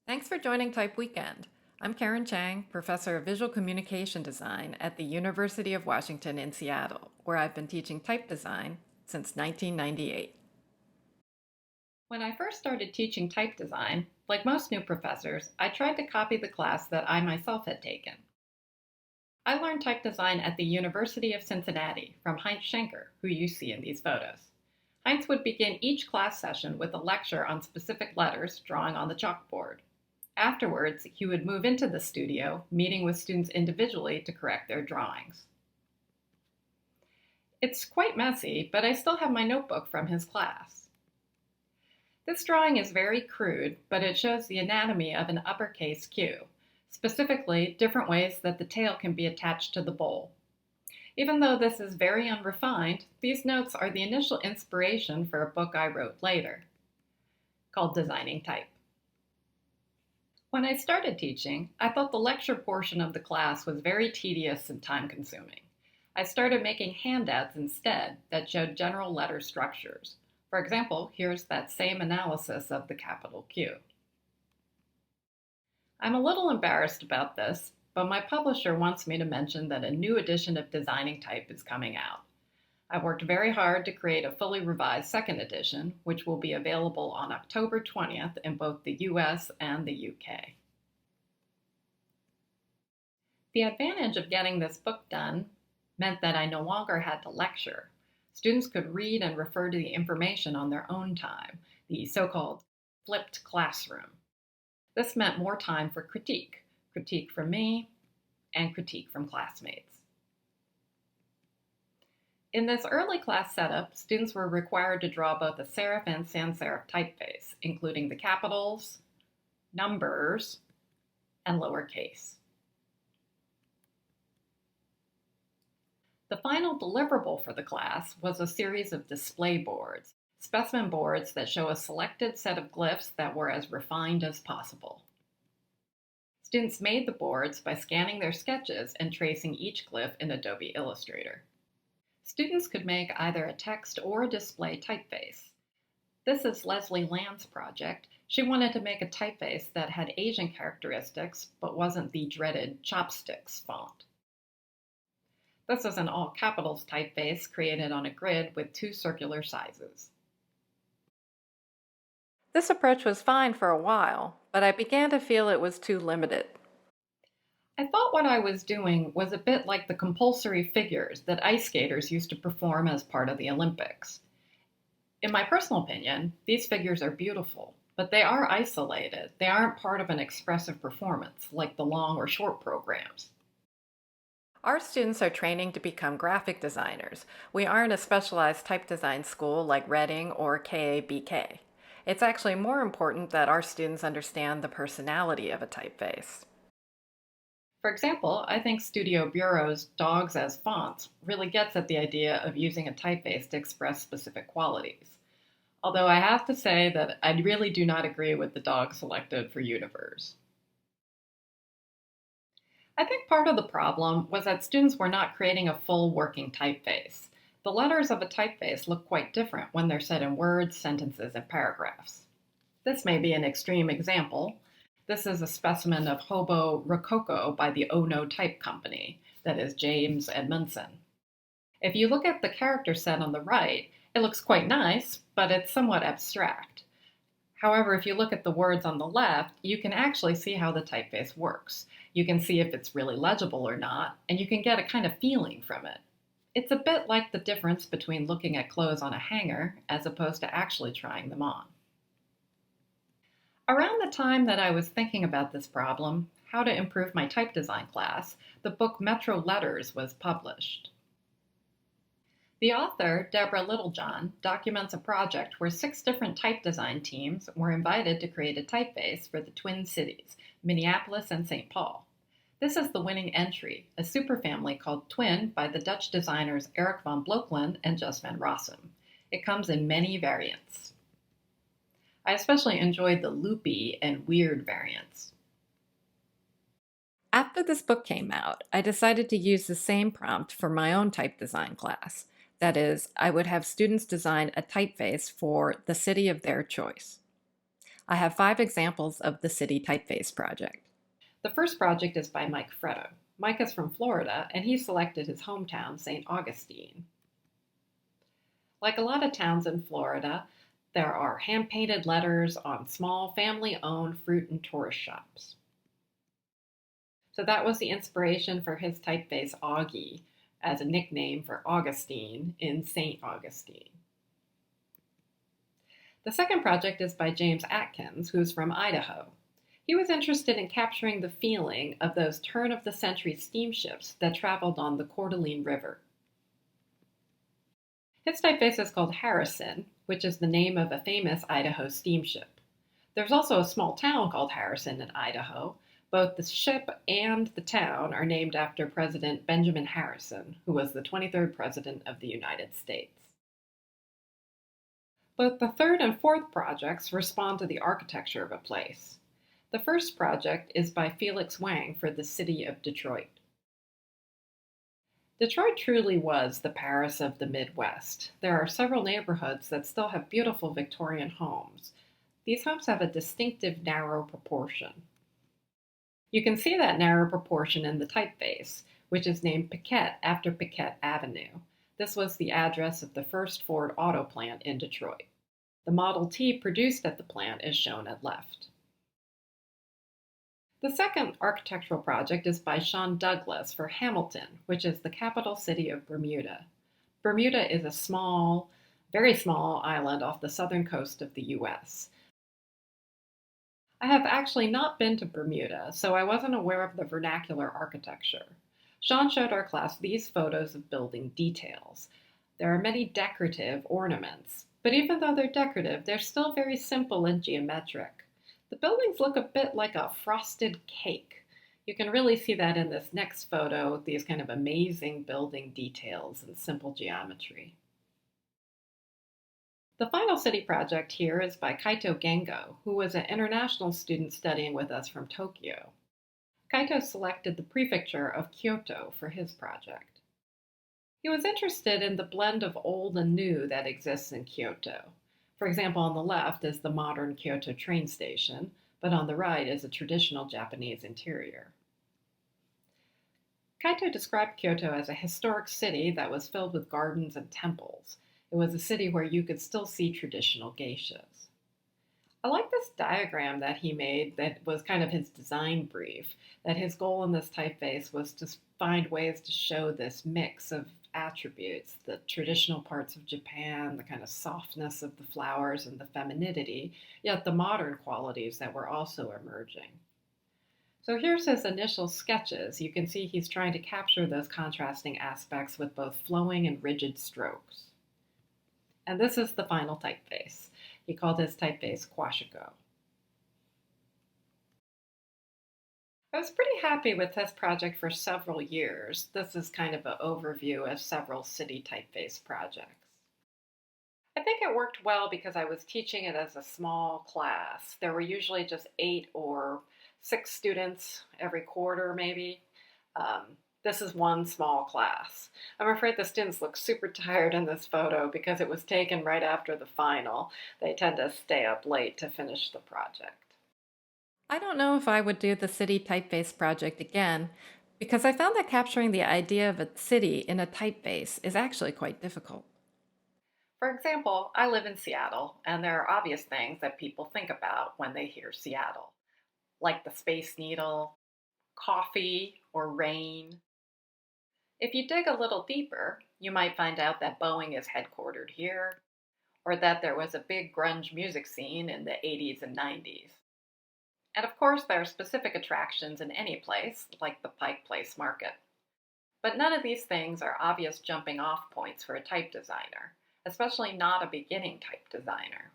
Thanks for joining Type Weekend. I'm Karen Chang, Professor of Visual Communication Design at the University of Washington in Seattle, where I've been teaching type design since 1998. When I first started teaching type design, like most new professors, I tried to copy the class that I myself had taken. I learned type design at the University of Cincinnati from Heinz Schenker, who you see in these photos. Heinz would begin each class session with a lecture on specific letters drawing on the chalkboard. Afterwards, he would move into the studio, meeting with students individually to correct their drawings. It's quite messy, but I still have my notebook from his class. This drawing is very crude, but it shows the anatomy of an uppercase Q, specifically different ways that the tail can be attached to the bowl. Even though this is very unrefined, these notes are the initial inspiration for a book I wrote later, called Designing Type. When I started teaching, I thought the lecture portion of the class was very tedious and time-consuming. I started making handouts instead that showed general letter structures. For example, here's that same analysis of the capital Q. I'm a little embarrassed about this, but my publisher wants me to mention that a new edition of Designing Type is coming out. I've worked very hard to create a fully revised second edition, which will be available on October 20th in both the US and the UK. The advantage of getting this book done meant that I no longer had to lecture. Students could read and refer to the information on their own time, the so-called flipped classroom. This meant more time for critique from me and critique from classmates. In this early class setup, students were required to draw both a serif and sans serif typeface, including the capitals, numbers, and lowercase. The final deliverable for the class was a series of display boards, specimen boards that show a selected set of glyphs that were as refined as possible. Students made the boards by scanning their sketches and tracing each glyph in Adobe Illustrator. Students could make either a text or a display typeface. This is Leslie Land's project. She wanted to make a typeface that had Asian characteristics, but wasn't the dreaded chopsticks font. This is an all capitals typeface created on a grid with two circular sizes. This approach was fine for a while, but I began to feel it was too limited. I thought what I was doing was a bit like the compulsory figures that ice skaters used to perform as part of the Olympics. In my personal opinion, these figures are beautiful, but they are isolated. They aren't part of an expressive performance like the long or short programs. Our students are training to become graphic designers. We aren't a specialized type design school like Reading or KABK. It's actually more important that our students understand the personality of a typeface. For example, I think Studio Bureau's Dogs as Fonts really gets at the idea of using a typeface to express specific qualities. Although I have to say that I really do not agree with the dog selected for Universe. I think part of the problem was that students were not creating a full working typeface. The letters of a typeface look quite different when they're set in words, sentences, and paragraphs. This may be an extreme example. This is a specimen of Hobo Rococo by the Ono Type Company, that is James Edmondson. If you look at the character set on the right, it looks quite nice, but it's somewhat abstract. However, if you look at the words on the left, you can actually see how the typeface works. You can see if it's really legible or not, and you can get a kind of feeling from it. It's a bit like the difference between looking at clothes on a hanger as opposed to actually trying them on. Around the time that I was thinking about this problem, how to improve my type design class, the book Metro Letters was published. The author, Deborah Littlejohn, documents a project where 6 different type design teams were invited to create a typeface for the Twin Cities, Minneapolis and St. Paul. This is the winning entry, a superfamily called Twin by the Dutch designers Eric van Blokland and Just van Rossum. It comes in many variants. I especially enjoyed the loopy and weird variants. After this book came out, I decided to use the same prompt for my own type design class. That is, I would have students design a typeface for the city of their choice. I have 5 examples of the City Typeface project. The first project is by Mike Fretto. Mike is from Florida, and he selected his hometown, St. Augustine. Like a lot of towns in Florida, there are hand-painted letters on small family-owned fruit and tourist shops. So that was the inspiration for his typeface Augie as a nickname for Augustine in St. Augustine. The second project is by James Atkins, who's from Idaho. He was interested in capturing the feeling of those turn-of-the-century steamships that traveled on the Coeur d'Alene River. His typeface is called Harrison, which is the name of a famous Idaho steamship. There's also a small town called Harrison in Idaho. Both the ship and the town are named after President Benjamin Harrison, who was the 23rd President of the United States. Both the third and fourth projects respond to the architecture of a place. The first project is by Felix Wang for the city of Detroit. Detroit truly was the Paris of the Midwest. There are several neighborhoods that still have beautiful Victorian homes. These homes have a distinctive narrow proportion. You can see that narrow proportion in the typeface, which is named Piquette after Piquette Avenue. This was the address of the first Ford auto plant in Detroit. The Model T produced at the plant is shown at left. The second architectural project is by Sean Douglas for Hamilton, which is the capital city of Bermuda. Bermuda is a small, very small island off the southern coast of the U.S. I have actually not been to Bermuda, so I wasn't aware of the vernacular architecture. Sean showed our class these photos of building details. There are many decorative ornaments, but even though they're decorative, they're still very simple and geometric. The buildings look a bit like a frosted cake. You can really see that in this next photo with these kind of amazing building details and simple geometry. The final city project here is by Kaito Gengo, who was an international student studying with us from Tokyo. Kaito selected the prefecture of Kyoto for his project. He was interested in the blend of old and new that exists in Kyoto. For example, on the left is the modern Kyoto train station, but on the right is a traditional Japanese interior. Kaito described Kyoto as a historic city that was filled with gardens and temples. It was a city where you could still see traditional geishas. I like this diagram that he made that was kind of his design brief, that his goal in this typeface was to find ways to show this mix of attributes, the traditional parts of Japan, the kind of softness of the flowers and the femininity, yet the modern qualities that were also emerging. So here's his initial sketches. You can see he's trying to capture those contrasting aspects with both flowing and rigid strokes. And this is the final typeface. He called his typeface Kwashiko. I was pretty happy with this project for several years. This is kind of an overview of several city typeface projects. I think it worked well because I was teaching it as a small class. There were usually just 8 or 6 students every quarter, maybe. This is one small class. I'm afraid the students look super tired in this photo because it was taken right after the final. They tend to stay up late to finish the project. I don't know if I would do the city typeface project again because I found that capturing the idea of a city in a typeface is actually quite difficult. For example, I live in Seattle, and there are obvious things that people think about when they hear Seattle, like the Space Needle, coffee, or rain. If you dig a little deeper, you might find out that Boeing is headquartered here, or that there was a big grunge music scene in the 80s and 90s. And of course, there are specific attractions in any place, like the Pike Place Market. But none of these things are obvious jumping off points for a type designer, especially not a beginning type designer.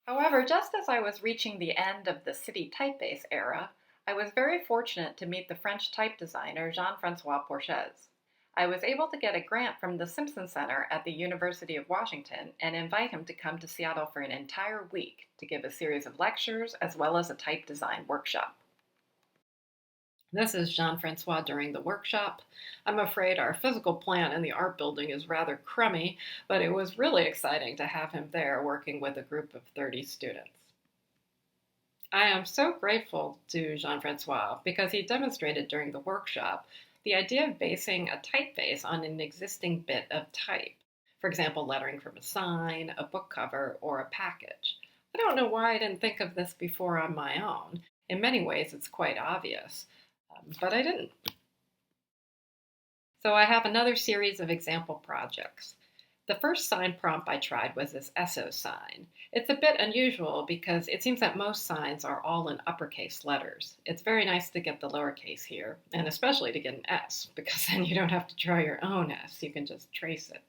However, just as I was reaching the end of the city typeface era, I was very fortunate to meet the French type designer Jean-François Porches. I was able to get a grant from the Simpson Center at the University of Washington and invite him to come to Seattle for an entire week to give a series of lectures as well as a type design workshop. This is Jean-Francois during the workshop. I'm afraid our physical plant in the art building is rather crummy, but it was really exciting to have him there working with a group of 30 students. I am so grateful to Jean-Francois because he demonstrated during the workshop the idea of basing a typeface on an existing bit of type. For example, lettering from a sign, a book cover, or a package. I don't know why I didn't think of this before on my own. In many ways, it's quite obvious, but I didn't. So I have another series of example projects. The first sign prompt I tried was this SO sign. It's a bit unusual because it seems that most signs are all in uppercase letters. It's very nice to get the lowercase here, and especially to get an S, because then you don't have to draw your own S, you can just trace it.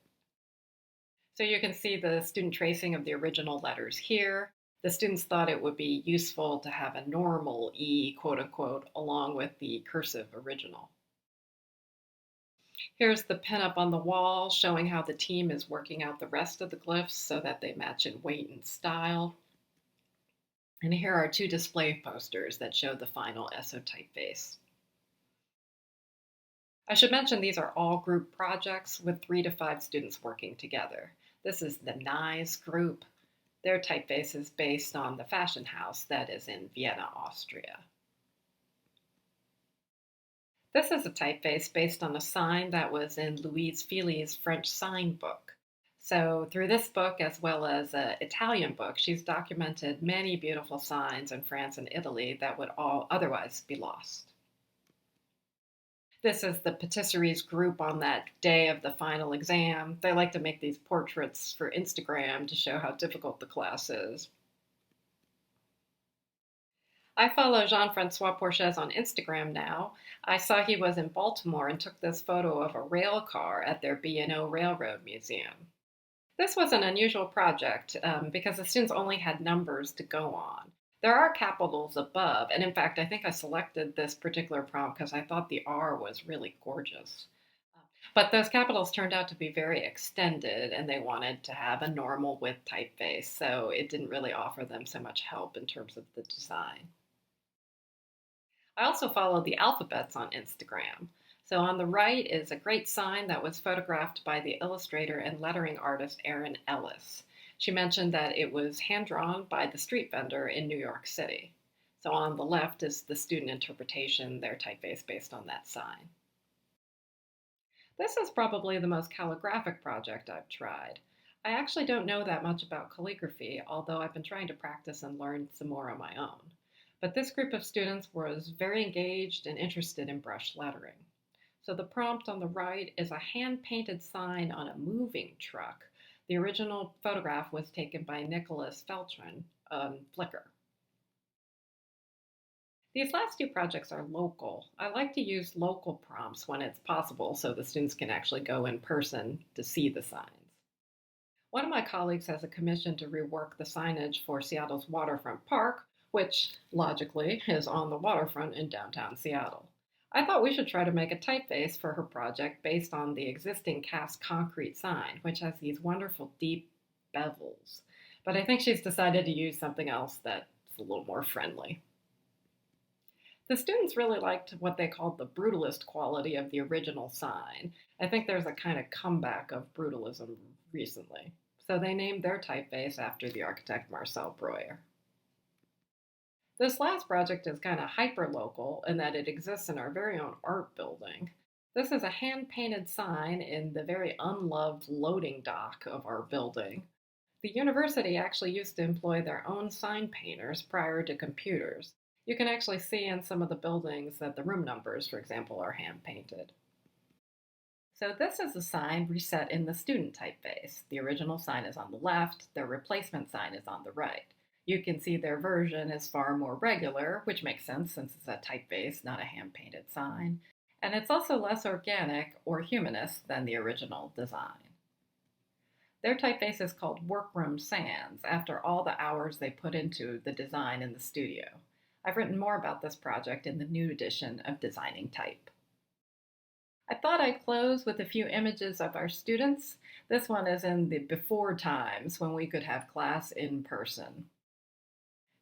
So you can see the student tracing of the original letters here. The students thought it would be useful to have a normal E, quote unquote, along with the cursive original. Here's the pinup on the wall showing how the team is working out the rest of the glyphs so that they match in weight and style. And here are two display posters that show the final SO typeface. I should mention these are all group projects with 3 to 5 students working together. This is the NICE group. Their typeface is based on the fashion house that is in Vienna, Austria. This is a typeface based on a sign that was in Louise Fili's French sign book. So through this book, as well as an Italian book, she's documented many beautiful signs in France and Italy that would all otherwise be lost. This is the patisseries group on that day of the final exam. They like to make these portraits for Instagram to show how difficult the class is. I follow Jean-Francois Porches on Instagram now. I saw he was in Baltimore and took this photo of a rail car at their B&O Railroad Museum. This was an unusual project because the students only had numbers to go on. There are capitals above, and in fact, I think I selected this particular prompt because I thought the R was really gorgeous. But those capitals turned out to be very extended, and they wanted to have a normal width typeface, so it didn't really offer them so much help in terms of the design. I also follow the alphabets on Instagram. So on the right is a great sign that was photographed by the illustrator and lettering artist Erin Ellis. She mentioned that it was hand-drawn by the street vendor in New York City. So on the left is the student interpretation, their typeface based on that sign. This is probably the most calligraphic project I've tried. I actually don't know that much about calligraphy, although I've been trying to practice and learn some more on my own. But this group of students was very engaged and interested in brush lettering. So the prompt on the right is a hand-painted sign on a moving truck. The original photograph was taken by Nicholas Feltrin on Flickr. These last two projects are local. I like to use local prompts when it's possible so the students can actually go in person to see the signs. One of my colleagues has a commission to rework the signage for Seattle's waterfront park, which, logically, is on the waterfront in downtown Seattle. I thought we should try to make a typeface for her project based on the existing cast concrete sign, which has these wonderful deep bevels. But I think she's decided to use something else that's a little more friendly. The students really liked what they called the brutalist quality of the original sign. I think there's a kind of comeback of brutalism recently. So they named their typeface after the architect Marcel Breuer. This last project is kind of hyper-local in that it exists in our very own art building. This is a hand-painted sign in the very unloved loading dock of our building. The university actually used to employ their own sign painters prior to computers. You can actually see in some of the buildings that the room numbers, for example, are hand-painted. So this is a sign reset in the student typeface. The original sign is on the left, their replacement sign is on the right. You can see their version is far more regular, which makes sense since it's a typeface, not a hand-painted sign. And it's also less organic or humanist than the original design. Their typeface is called Workroom Sans, after all the hours they put into the design in the studio. I've written more about this project in the new edition of Designing Type. I thought I'd close with a few images of our students. This one is in the before times when we could have class in person.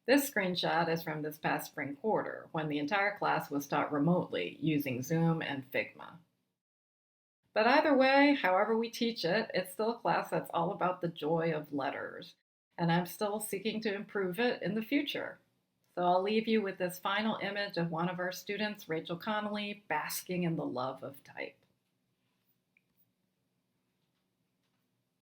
This screenshot is from this past spring quarter when the entire class was taught remotely using Zoom and Figma. But either way, however we teach it, it's still a class that's all about the joy of letters, and I'm still seeking to improve it in the future. So I'll leave you with this final image of one of our students, Rachel Connolly, basking in the love of type.